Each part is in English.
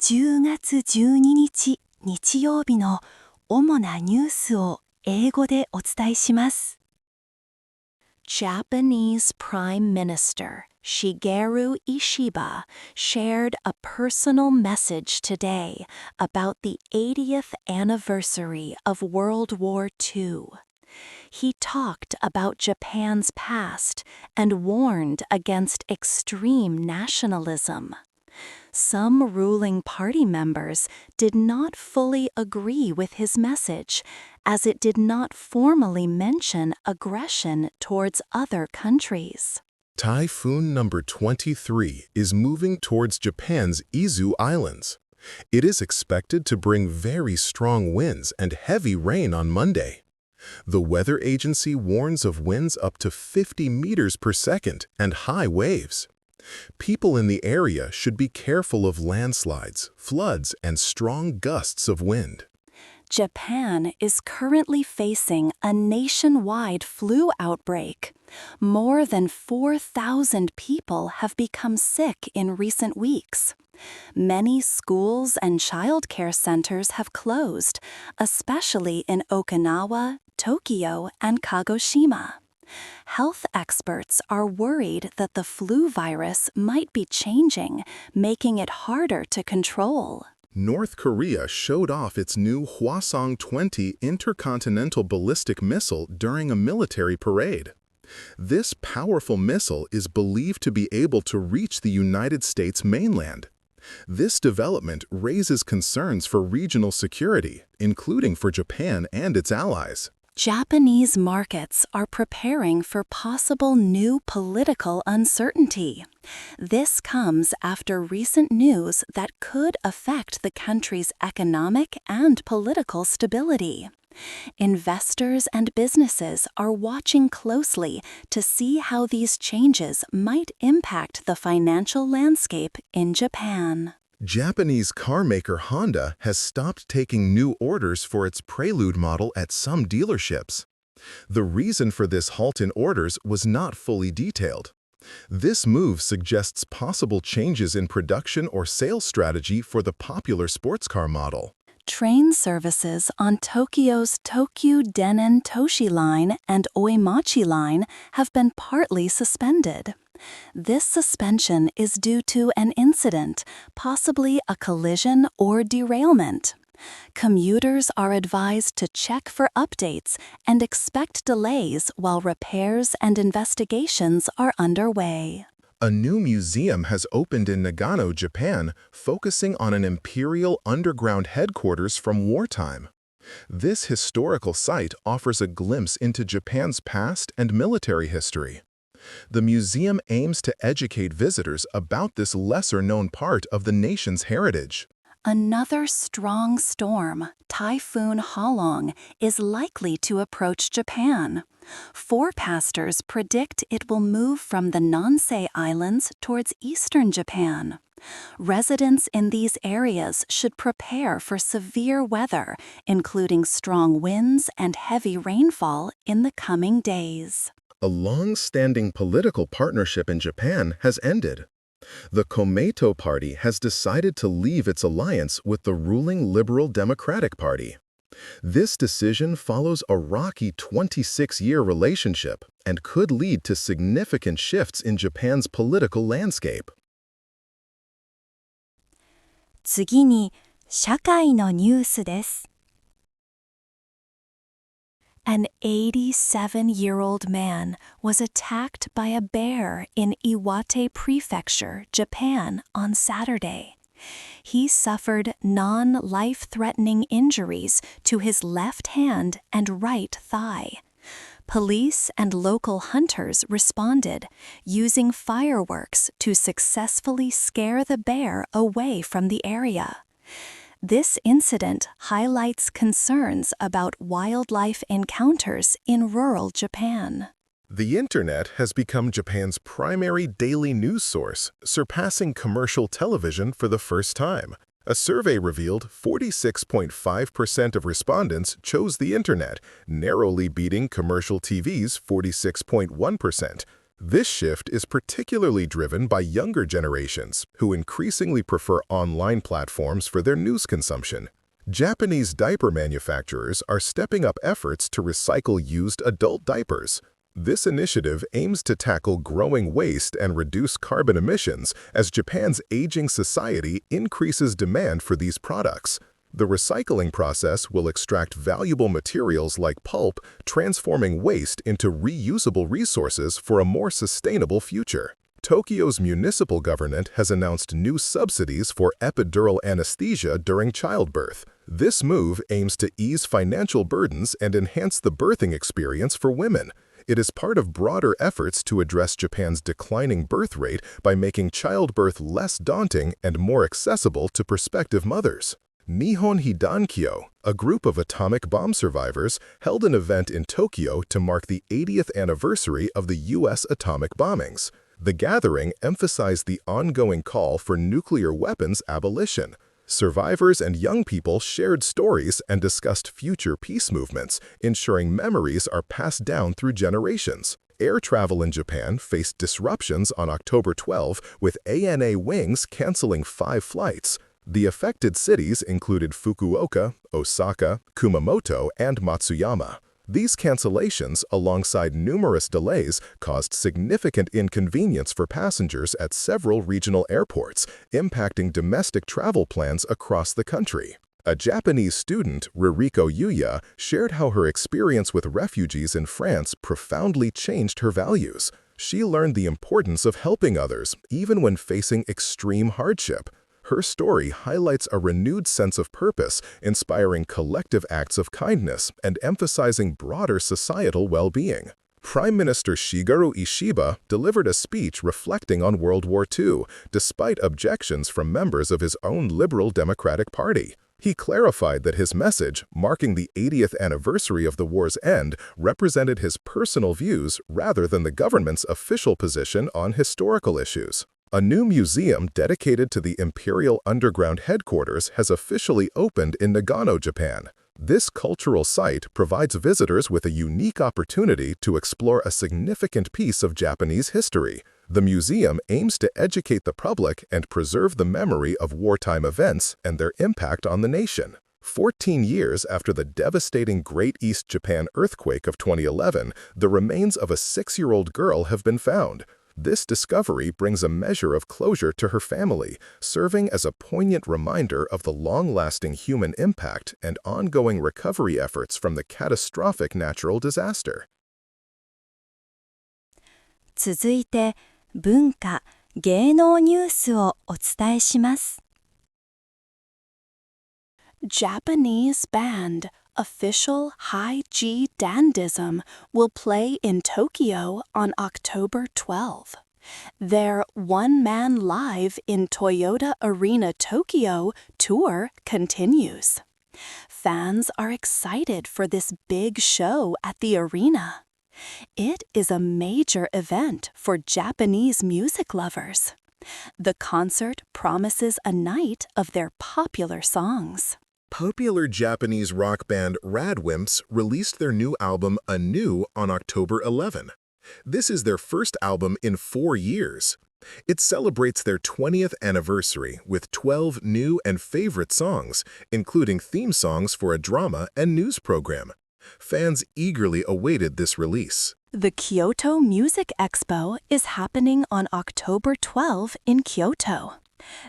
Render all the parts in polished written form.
10月12日日曜日の主なニュースを英語でお伝えします。Japanese Prime Minister Shigeru Ishiba shared a personal message today about the 80th anniversary of World War II. He talked about Japan's past and warned against extreme nationalism. Some ruling party members did not fully agree with his message, as it did not formally mention aggression towards other countries. Typhoon number 23 is moving towards Japan's Izu Islands. It is expected to bring very strong winds and heavy rain on Monday. The weather agency warns of winds up to 50 meters per second and high waves. People in the area should be careful of landslides, floods, and strong gusts of wind. Japan is currently facing a nationwide flu outbreak. More than 4,000 people have become sick in recent weeks. Many schools and childcare centers have closed, especially in Okinawa, Tokyo, and Kagoshima. Health experts are worried that the flu virus might be changing, making it harder to control. North Korea showed off its new Hwasong-20 intercontinental ballistic missile during a military parade. This powerful missile is believed to be able to reach the United States mainland. This development raises concerns for regional security, including for Japan and its allies. Japanese markets are preparing for possible new political uncertainty. This comes after recent news that could affect the country's economic and political stability. Investors and businesses are watching closely to see how these changes might impact the financial landscape in Japan. Japanese car maker Honda has stopped taking new orders for its Prelude model at some dealerships. The reason for this halt in orders was not fully detailed. This move suggests possible changes in production or sales strategy for the popular sports car model. Train services on Tokyo's Tokyu Dennen Toshi Line and Oimachi Line have been partly suspended. This suspension is due to an incident, possibly a collision or derailment. Commuters are advised to check for updates and expect delays while repairs and investigations are underway. A new museum has opened in Nagano, Japan, focusing on an imperial underground headquarters from wartime. This historical site offers a glimpse into Japan's past and military history. The museum aims to educate visitors about this lesser-known part of the nation's heritage. Another strong storm, Typhoon Halong, is likely to approach Japan. Forecasters predict it will move from the Nansei Islands towards eastern Japan. Residents in these areas should prepare for severe weather, including strong winds and heavy rainfall in the coming days. A long-standing political partnership in Japan has ended. The Komeito Party has decided to leave its alliance with the ruling Liberal Democratic Party. This decision follows a rocky 26-year relationship and could lead to significant shifts in Japan's political landscape. 次に、社会のニュースです。An 87-year-old man was attacked by a bear in Iwate Prefecture, Japan, on Saturday. He suffered non-life-threatening injuries to his left hand and right thigh. Police and local hunters responded, using fireworks to successfully scare the bear away from the area. This incident highlights concerns about wildlife encounters in rural Japan. The Internet has become Japan's primary daily news source, surpassing commercial television for the first time. A survey revealed 46.5% of respondents chose the Internet, narrowly beating commercial TV's 46.1%. This shift is particularly driven by younger generations who increasingly prefer online platforms for their news consumption. Japanese diaper manufacturers are stepping up efforts to recycle used adult diapers. This initiative aims to tackle growing waste and reduce carbon emissions as Japan's aging society increases demand for these products. The recycling process will extract valuable materials like pulp, transforming waste into reusable resources for a more sustainable future. Tokyo's municipal government has announced new subsidies for epidural anesthesia during childbirth. This move aims to ease financial burdens and enhance the birthing experience for women. It is part of broader efforts to address Japan's declining birth rate by making childbirth less daunting and more accessible to prospective mothers. Nihon Hidankyo, a group of atomic bomb survivors, held an event in Tokyo to mark the 80th anniversary of the U.S. atomic bombings. The gathering emphasized the ongoing call for nuclear weapons abolition. Survivors and young people shared stories and discussed future peace movements, ensuring memories are passed down through generations. Air travel in Japan faced disruptions on October 12, with ANA Wings canceling 5 flights. The affected cities included Fukuoka, Osaka, Kumamoto, and Matsuyama. These cancellations, alongside numerous delays, caused significant inconvenience for passengers at several regional airports, impacting domestic travel plans across the country. A Japanese student, Ririko Yuya, shared how her experience with refugees in France profoundly changed her values. She learned the importance of helping others, even when facing extreme hardship. Her story highlights a renewed sense of purpose, inspiring collective acts of kindness and emphasizing broader societal well-being. Prime Minister Shigeru Ishiba delivered a speech reflecting on World War II, despite objections from members of his own Liberal Democratic Party. He clarified that his message, marking the 80th anniversary of the war's end, represented his personal views rather than the government's official position on historical issues. A new museum dedicated to the Imperial Underground headquarters has officially opened in Nagano, Japan. This cultural site provides visitors with a unique opportunity to explore a significant piece of Japanese history. The museum aims to educate the public and preserve the memory of wartime events and their impact on the nation. 14 years after the devastating Great East Japan earthquake of 2011, the remains of a 6-year-old girl have been found. This discovery brings a measure of closure to her family, serving as a poignant reminder of the long-lasting human impact and ongoing recovery efforts from the catastrophic natural disaster. 続いて、文化・芸能ニュースをお伝えします。Japanese band Official High G Dandism will play in Tokyo on October 12. Their One Man Live in Toyota Arena Tokyo tour continues. Fans are excited for this big show at the arena. It is a major event for Japanese music lovers. The concert promises a night of their popular songs. Popular Japanese rock band Radwimps released their new album Anew on October 11. This is their first album in 4 years. It celebrates their 20th anniversary with 12 new and favorite songs, including theme songs for a drama and news program. Fans eagerly awaited this release. The Kyoto Music Expo is happening on October 12 in Kyoto.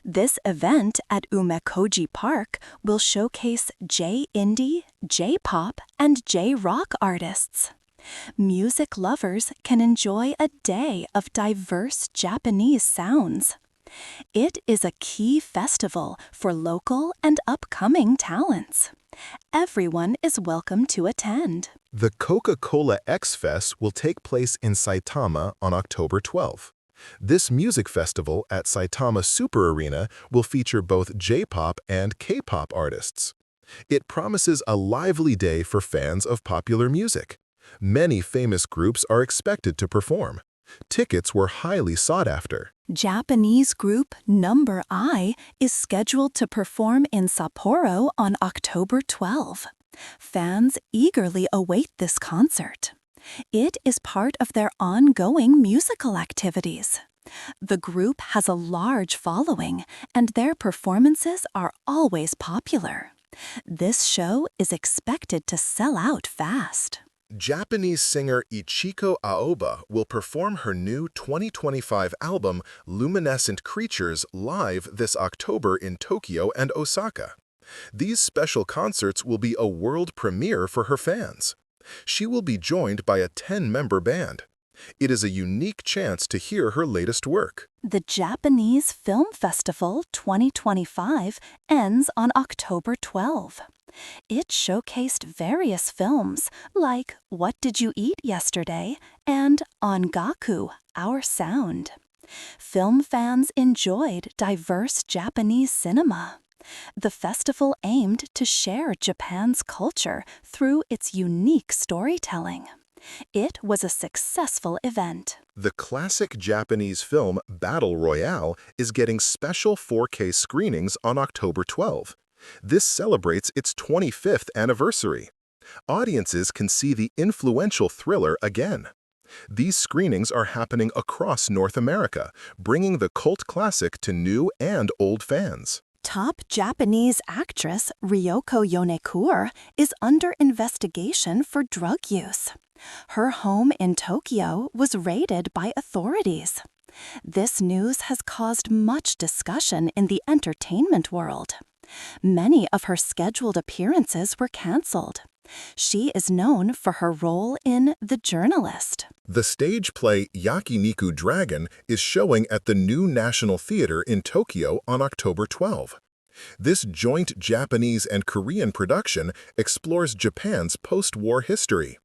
This event at Umekoji Park will showcase J-indie, J-pop, and J-rock artists. Music lovers can enjoy a day of diverse Japanese sounds. It is a key festival for local and upcoming talents. Everyone is welcome to attend. The Coca-Cola X-Fest will take place in Saitama on October 12. This music festival at Saitama Super Arena will feature both J-pop and K-pop artists. It promises a lively day for fans of popular music. Many famous groups are expected to perform. Tickets were highly sought after. Japanese group Number I is scheduled to perform in Sapporo on October 12. Fans eagerly await this concert. It is part of their ongoing musical activities. The group has a large following, and their performances are always popular. This show is expected to sell out fast. Japanese singer Ichiko Aoba will perform her new 2025 album Luminescent Creatures live this October in Tokyo and Osaka. These special concerts will be a world premiere for her fans. She will be joined by a 10-member band. It is a unique chance to hear her latest work. The Japanese Film Festival 2025 ends on October 12. It showcased various films like What Did You Eat Yesterday and Ongaku, Our Sound. Film fans enjoyed diverse Japanese cinema. The festival aimed to share Japan's culture through its unique storytelling. It was a successful event. The classic Japanese film Battle Royale is getting special 4K screenings on October 12. This celebrates its 25th anniversary. Audiences can see the influential thriller again. These screenings are happening across North America, bringing the cult classic to new and old fans. Top Japanese actress Ryoko Yonekura is under investigation for drug use. Her home in Tokyo was raided by authorities. This news has caused much discussion in the entertainment world. Many of her scheduled appearances were canceled. She is known for her role in The Journalist. The stage play Yakiniku Dragon is showing at the New National Theatre in Tokyo on October 12. This joint Japanese and Korean production explores Japan's post-war history.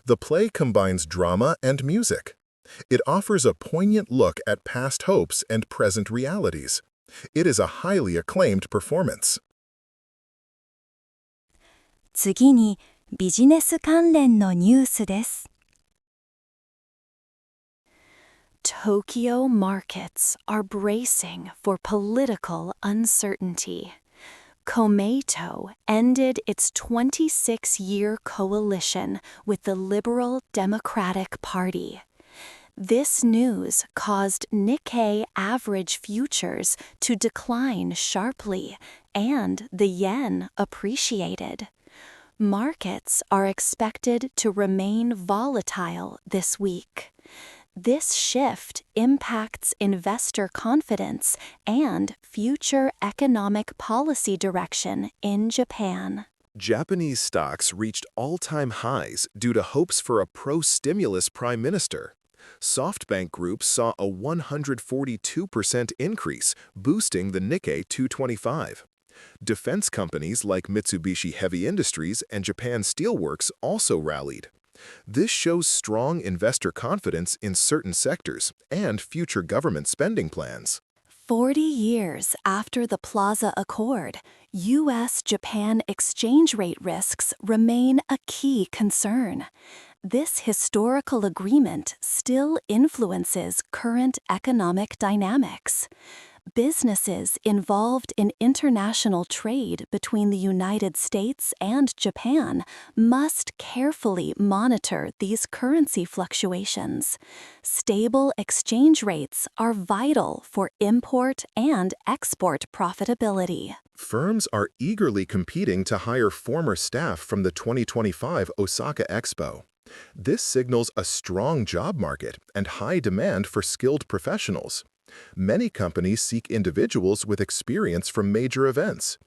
The play combines drama and music. It offers a poignant look at past hopes and present realities. It is a highly acclaimed performance. 次にビジネス関連のニュースです。Tokyo markets are bracing for political uncertainty. Komeito ended its 26-year coalition with the Liberal Democratic Party. This news caused Nikkei average futures to decline sharply, and the yen appreciated. Markets are expected to remain volatile this week. This shift impacts investor confidence and future economic policy direction in Japan. Japanese stocks reached all-time highs due to hopes for a pro-stimulus prime minister. SoftBank Group saw a 142% increase, boosting the Nikkei 225. Defense companies like Mitsubishi Heavy Industries and Japan Steelworks also rallied. This shows strong investor confidence in certain sectors and future government spending plans. 40 years after the Plaza Accord, U.S.-Japan exchange rate risks remain a key concern. This historical agreement still influences current economic dynamics. Businesses involved in international trade between the United States and Japan must carefully monitor these currency fluctuations. Stable exchange rates are vital for import and export profitability. Firms are eagerly competing to hire former staff from the 2025 Osaka Expo. This signals a strong job market and high demand for skilled professionals. Many companies seek individuals with experience from major events.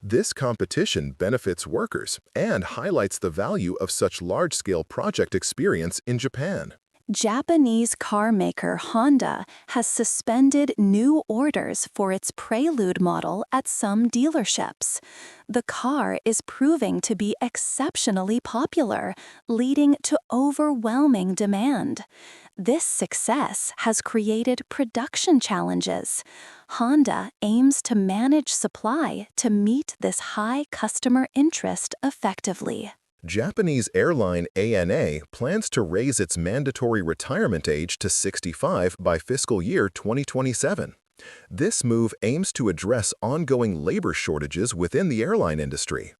This competition benefits workers and highlights the value of such large-scale project experience in Japan. Japanese car maker Honda has suspended new orders for its Prelude model at some dealerships. The car is proving to be exceptionally popular, leading to overwhelming demand. This success has created production challenges. Honda aims to manage supply to meet this high customer interest effectively. Japanese airline ANA plans to raise its mandatory retirement age to 65 by fiscal year 2027. This move aims to address ongoing labor shortages within the airline industry.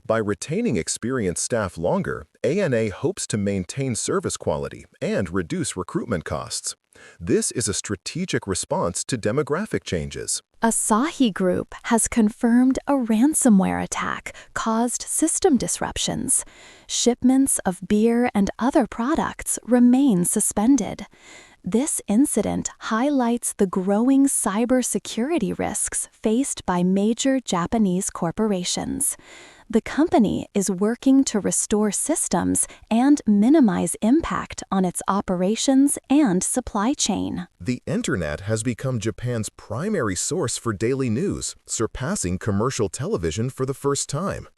By retaining experienced staff longer, ANA hopes to maintain service quality and reduce recruitment costs. This is a strategic response to demographic changes. Asahi Group has confirmed a ransomware attack caused system disruptions. Shipments of beer and other products remain suspended. This incident highlights the growing cybersecurity risks faced by major Japanese corporations. The company is working to restore systems and minimize impact on its operations and supply chain. The Internet has become Japan's primary source for daily news, surpassing commercial television for the first time.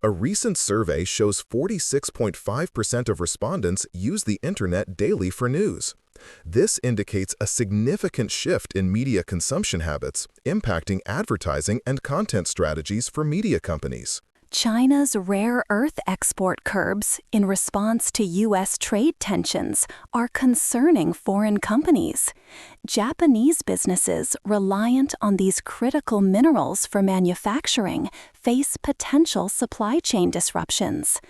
A recent survey shows 46.5% of respondents use the Internet daily for news. This indicates a significant shift in media consumption habits, impacting advertising and content strategies for media companies. China's rare earth export curbs in response to U.S. trade tensions are concerning foreign companies. Japanese businesses reliant on these critical minerals for manufacturing face potential supply chain disruptions.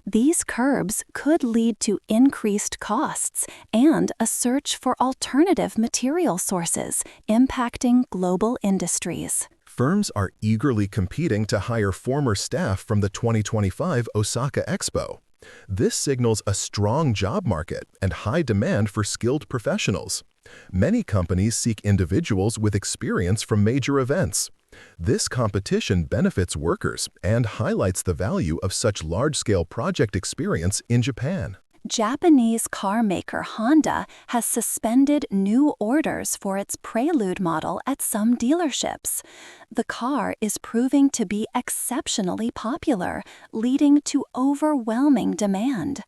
These curbs could lead to increased costs and a search for alternative material sources, impacting global industries. Firms are eagerly competing to hire former staff from the 2025 Osaka Expo. This signals a strong job market and high demand for skilled professionals. Many companies seek individuals with experience from major events. This competition benefits workers and highlights the value of such large-scale project experience in Japan. Japanese car maker Honda has suspended new orders for its Prelude model at some dealerships. The car is proving to be exceptionally popular, leading to overwhelming demand.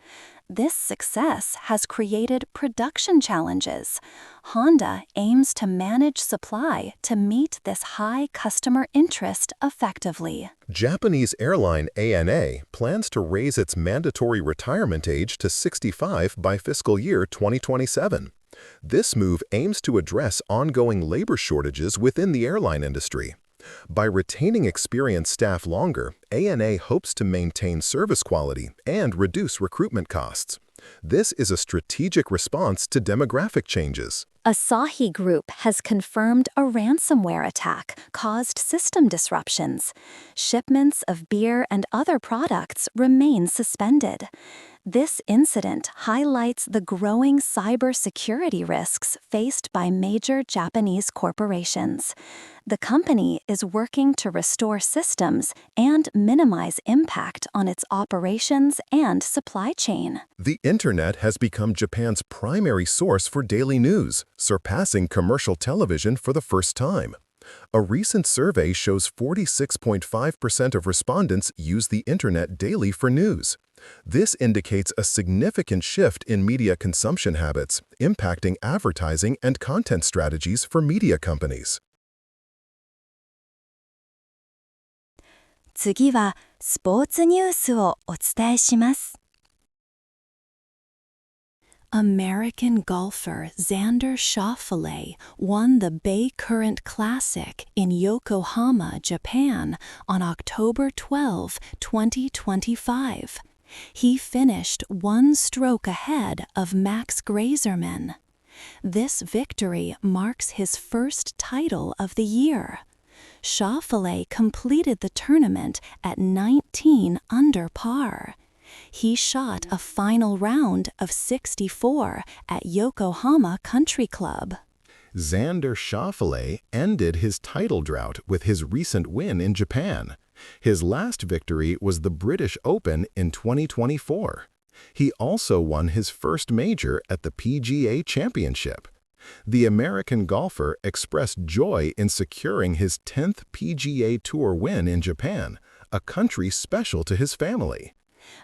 This success has created production challenges. Honda aims to manage supply to meet this high customer interest effectively. Japanese airline ANA plans to raise its mandatory retirement age to 65 by fiscal year 2027. This move aims to address ongoing labor shortages within the airline industry. By retaining experienced staff longer, ANA hopes to maintain service quality and reduce recruitment costs. This is a strategic response to demographic changes. Asahi Group has confirmed a ransomware attack caused system disruptions. Shipments of beer and other products remain suspended. This incident highlights the growing cybersecurity risks faced by major Japanese corporations. The company is working to restore systems and minimize impact on its operations and supply chain. The Internet has become Japan's primary source for daily news, surpassing commercial television for the first time. A recent survey shows 46.5% of respondents use the Internet daily for news. This indicates a significant shift in media consumption habits, impacting advertising and content strategies for media companies. 次はスポーツニュースをお伝えします。American golfer Xander Schauffele won the Bay Current Classic in Yokohama, Japan on October 12, 2025. He finished one stroke ahead of Max Grazerman. This victory marks his first title of the year. Schauffele completed the tournament at 19 under par. He shot a final round of 64 at Yokohama Country Club. Xander Schauffele ended his title drought with his recent win in Japan. His last victory was the British Open in 2024. He also won his first major at the PGA Championship. The American golfer expressed joy in securing his 10th PGA Tour win in Japan, a country special to his family.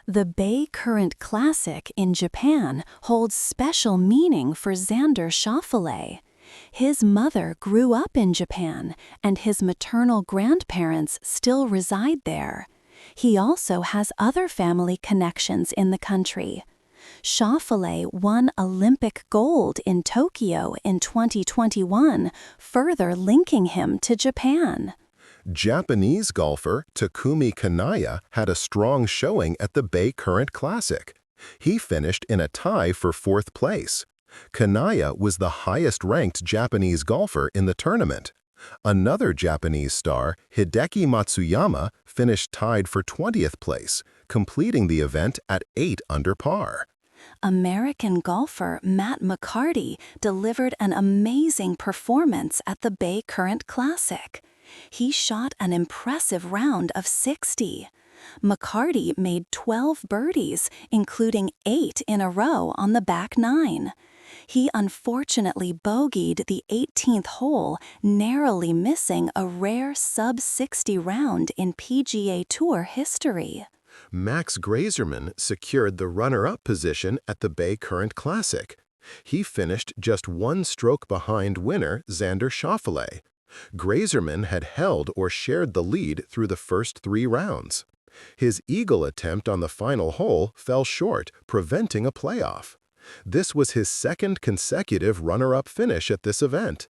The Bay Current Classic in Japan holds special meaning for Xander Schauffele. His mother grew up in Japan, and his maternal grandparents still reside there. He also has other family connections in the country. Schauffele won Olympic gold in Tokyo in 2021, further linking him to Japan. Japanese golfer Takumi Kanaya had a strong showing at the Bay Current Classic. He finished in a tie for fourth place. Kanaya was the highest-ranked Japanese golfer in the tournament. Another Japanese star, Hideki Matsuyama, finished tied for 20th place, completing the event at 8 under par. American golfer Matt McCarty delivered an amazing performance at the Bay Current Classic. He shot an impressive round of 60. McCarty made 12 birdies, including 8 in a row on the back nine. He unfortunately bogeyed the 18th hole, narrowly missing a rare sub-60 round in PGA Tour history. Max Grazerman secured the runner-up position at the Bay Current Classic. He finished just one stroke behind winner Xander Schauffele. Grazerman had held or shared the lead through the first 3 rounds. His eagle attempt on the final hole fell short, preventing a playoff. This was his second consecutive runner-up finish at this event.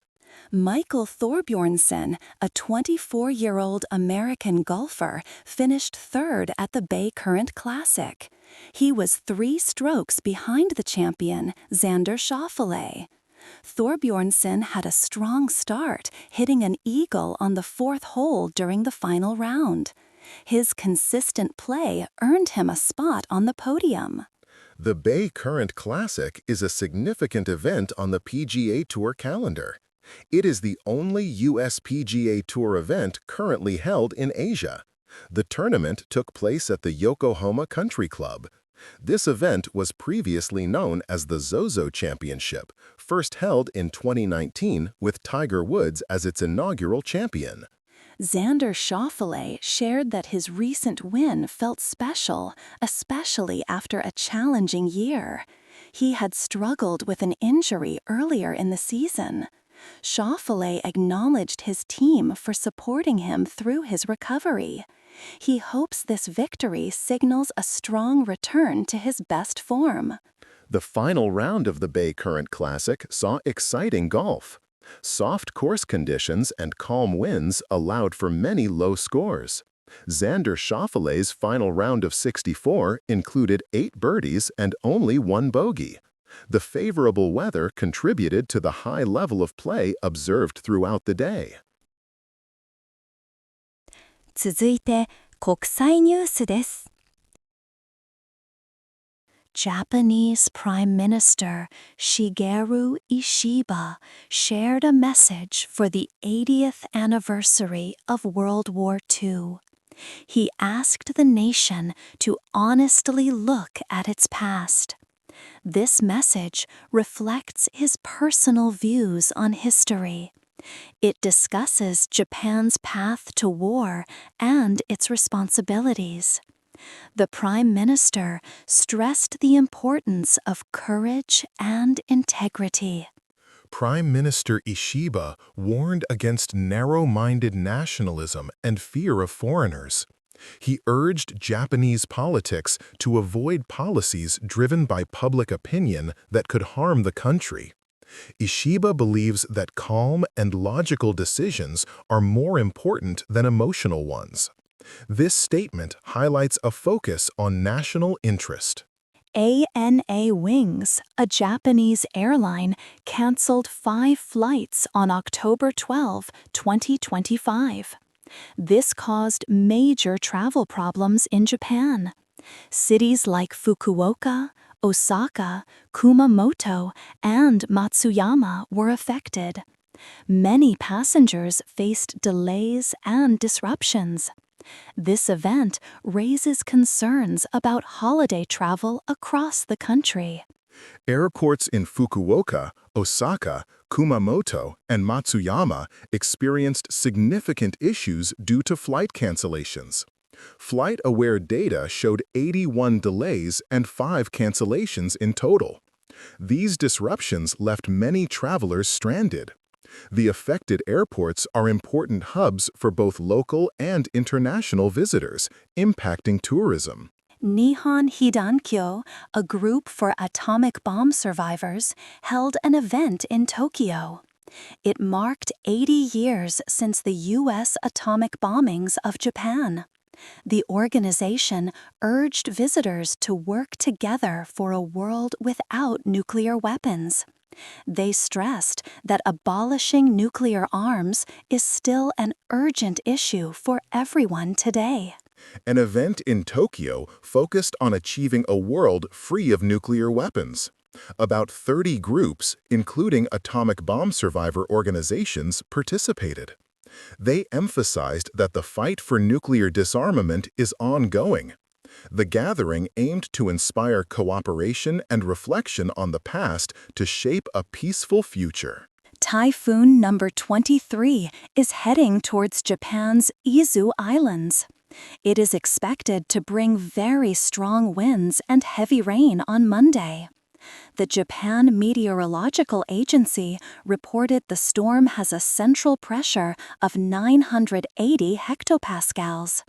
Michael Thorbjornsen, a 24-year-old American golfer, finished third at the Bay Current Classic. He was 3 strokes behind the champion, Xander Schauffele. Thorbjornsen had a strong start, hitting an eagle on the 4th hole during the final round. His consistent play earned him a spot on the podium. The Bay Current Classic is a significant event on the PGA Tour calendar. It is the only U.S. PGA Tour event currently held in Asia. The tournament took place at the Yokohama Country Club. This event was previously known as the Zozo Championship, first held in 2019 with Tiger Woods as its inaugural champion. Xander Schauffele shared that his recent win felt special, especially after a challenging year. He had struggled with an injury earlier in the season. Schauffele acknowledged his team for supporting him through his recovery. He hopes this victory signals a strong return to his best form. The final round of the Bay Current Classic saw exciting golf. Soft course conditions and calm winds allowed for many low scores. Xander Schauffele's final round of 64 included 8 birdies and only 1 bogey. The favorable weather contributed to the high level of play observed throughout the day. 続いて、国際ニュースです。Japanese Prime Minister Shigeru Ishiba shared a message for the 80th anniversary of World War II. He asked the nation to honestly look at its past. This message reflects his personal views on history. It discusses Japan's path to war and its responsibilities. The Prime Minister stressed the importance of courage and integrity. Prime Minister Ishiba warned against narrow-minded nationalism and fear of foreigners. He urged Japanese politics to avoid policies driven by public opinion that could harm the country. Ishiba believes that calm and logical decisions are more important than emotional ones. This statement highlights a focus on national interest. ANA Wings, a Japanese airline, canceled 5 flights on October 12, 2025. This caused major travel problems in Japan. Cities like Fukuoka, Osaka, Kumamoto, and Matsuyama were affected. Many passengers faced delays and disruptions. This event raises concerns about holiday travel across the country. Airports in Fukuoka, Osaka, Kumamoto, and Matsuyama experienced significant issues due to flight cancellations. Flight-aware data showed 81 delays and 5 cancellations in total. These disruptions left many travelers stranded. The affected airports are important hubs for both local and international visitors, impacting tourism. Nihon Hidankyo, a group for atomic bomb survivors, held an event in Tokyo. It marked 80 years since the U.S. atomic bombings of Japan. The organization urged visitors to work together for a world without nuclear weapons. They stressed that abolishing nuclear arms is still an urgent issue for everyone today. An event in Tokyo focused on achieving a world free of nuclear weapons. About 30 groups, including atomic bomb survivor organizations, participated. They emphasized that the fight for nuclear disarmament is ongoing. The gathering aimed to inspire cooperation and reflection on the past to shape a peaceful future. Typhoon number 23 is heading towards Japan's Izu Islands. It is expected to bring very strong winds and heavy rain on Monday. The Japan Meteorological Agency reported the storm has a central pressure of 980 hectopascals.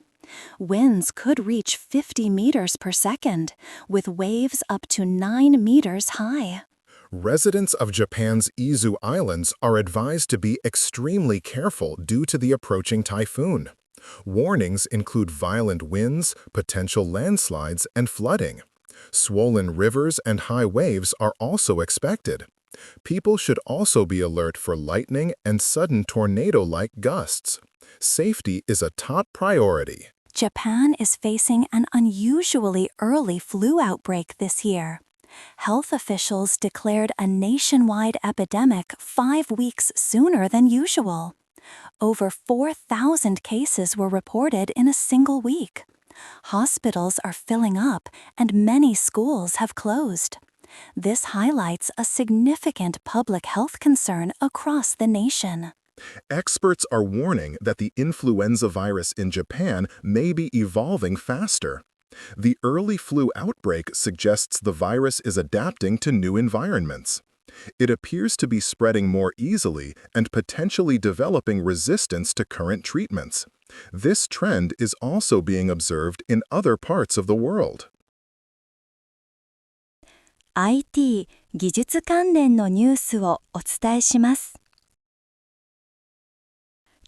Winds could reach 50 meters per second, with waves up to 9 meters high. Residents of Japan's Izu Islands are advised to be extremely careful due to the approaching typhoon. Warnings include violent winds, potential landslides, and flooding. Swollen rivers and high waves are also expected. People should also be alert for lightning and sudden tornado-like gusts. Safety is a top priority. Japan is facing an unusually early flu outbreak this year. Health officials declared a nationwide epidemic 5 weeks sooner than usual. Over 4,000 cases were reported in a single week. Hospitals are filling up and many schools have closed. This highlights a significant public health concern across the nation. Experts are warning that the influenza virus in Japan may be evolving faster. The early flu outbreak suggests the virus is adapting to new environments. It appears to be spreading more easily and potentially developing resistance to current treatments. This trend is also being observed in other parts of the world. IT 技術関連のニュースをお伝えします。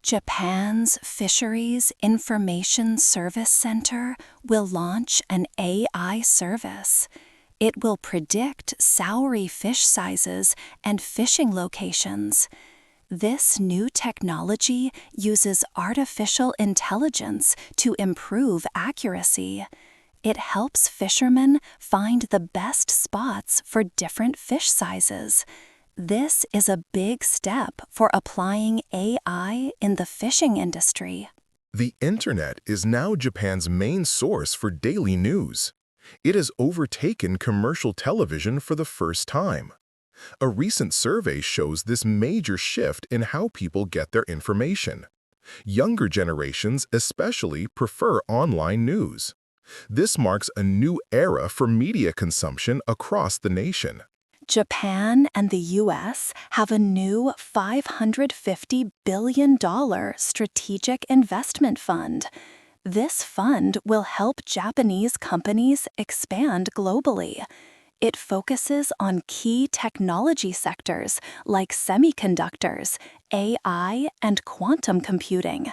Japan's Fisheries Information Service Center will launch an AI service. It will predict Sauri fish sizes and fishing locations. This new technology uses artificial intelligence to improve accuracy. It helps fishermen find the best spots for different fish sizes. This is a big step for applying AI in the fishing industry. The Internet is now Japan's main source for daily news. It has overtaken commercial television for the first time. A recent survey shows this major shift in how people get their information. Younger generations especially prefer online news. This marks a new era for media consumption across the nation. Japan and the U.S. have a new $550 billion strategic investment fund. This fund will help Japanese companies expand globally. It focuses on key technology sectors like semiconductors, AI, and quantum computing.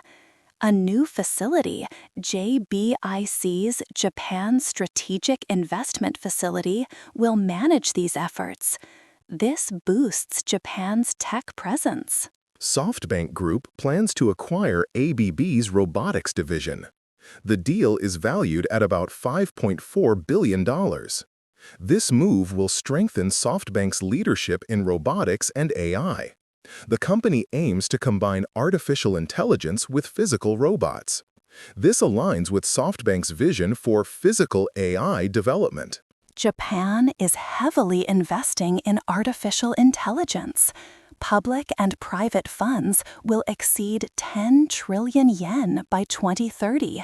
A new facility, JBIC's Japan Strategic Investment Facility, will manage these efforts. This boosts Japan's tech presence. SoftBank Group plans to acquire ABB's robotics division. The deal is valued at about $5.4 billion. This move will strengthen SoftBank's leadership in robotics and AI. The company aims to combine artificial intelligence with physical robots. This aligns with SoftBank's vision for physical AI development. Japan is heavily investing in artificial intelligence. Public and private funds will exceed 10 trillion yen by 2030.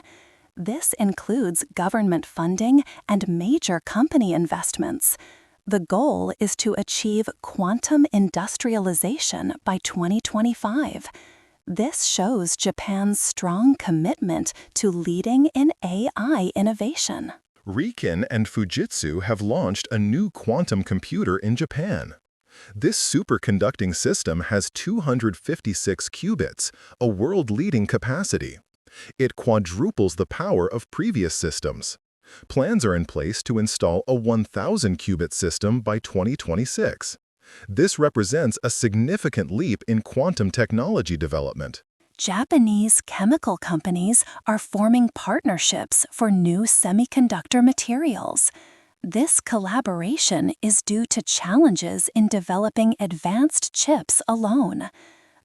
This includes government funding and major company investments. The goal is to achieve quantum industrialization by 2025. This shows Japan's strong commitment to leading in AI innovation. Riken and Fujitsu have launched a new quantum computer in Japan. This superconducting system has 256 qubits, a world-leading capacity. It quadruples the power of previous systems. Plans are in place to install a 1,000-qubit system by 2026. This represents a significant leap in quantum technology development. Japanese chemical companies are forming partnerships for new semiconductor materials. This collaboration is due to challenges in developing advanced chips alone.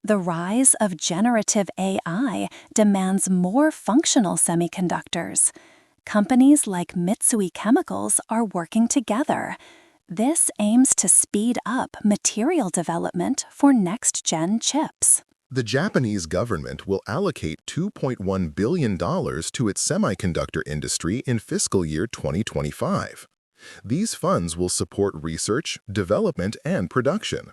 The rise of generative AI demands more functional semiconductors. Companies like Mitsui Chemicals are working together. This aims to speed up material development for next-gen chips. The Japanese government will allocate $2.1 billion to its semiconductor industry in fiscal year 2025. These funds will support research, development, and production.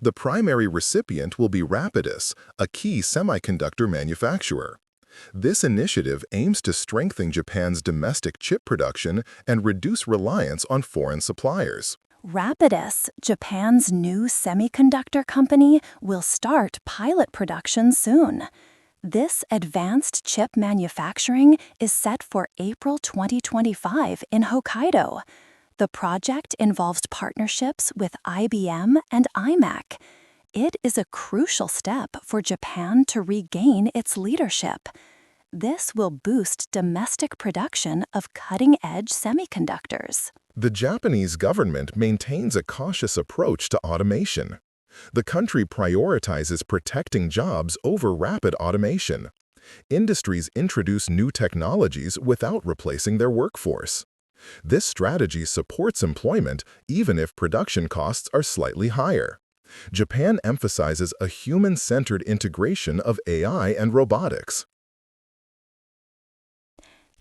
The primary recipient will be Rapidus, a key semiconductor manufacturer. This initiative aims to strengthen Japan's domestic chip production and reduce reliance on foreign suppliers. Rapidus, Japan's new semiconductor company, will start pilot production soon. This advanced chip manufacturing is set for April 2025 in Hokkaido. The project involves partnerships with IBM and iMac. It is a crucial step for Japan to regain its leadership. This will boost domestic production of cutting-edge semiconductors. The Japanese government maintains a cautious approach to automation. The country prioritizes protecting jobs over rapid automation. Industries introduce new technologies without replacing their workforce. This strategy supports employment even if production costs are slightly higher. Japan emphasizes a human-centered integration of AI and robotics.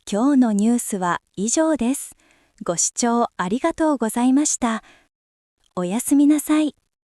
今日のニュースは以上です。ご視聴ありがとうございました。おやすみなさい。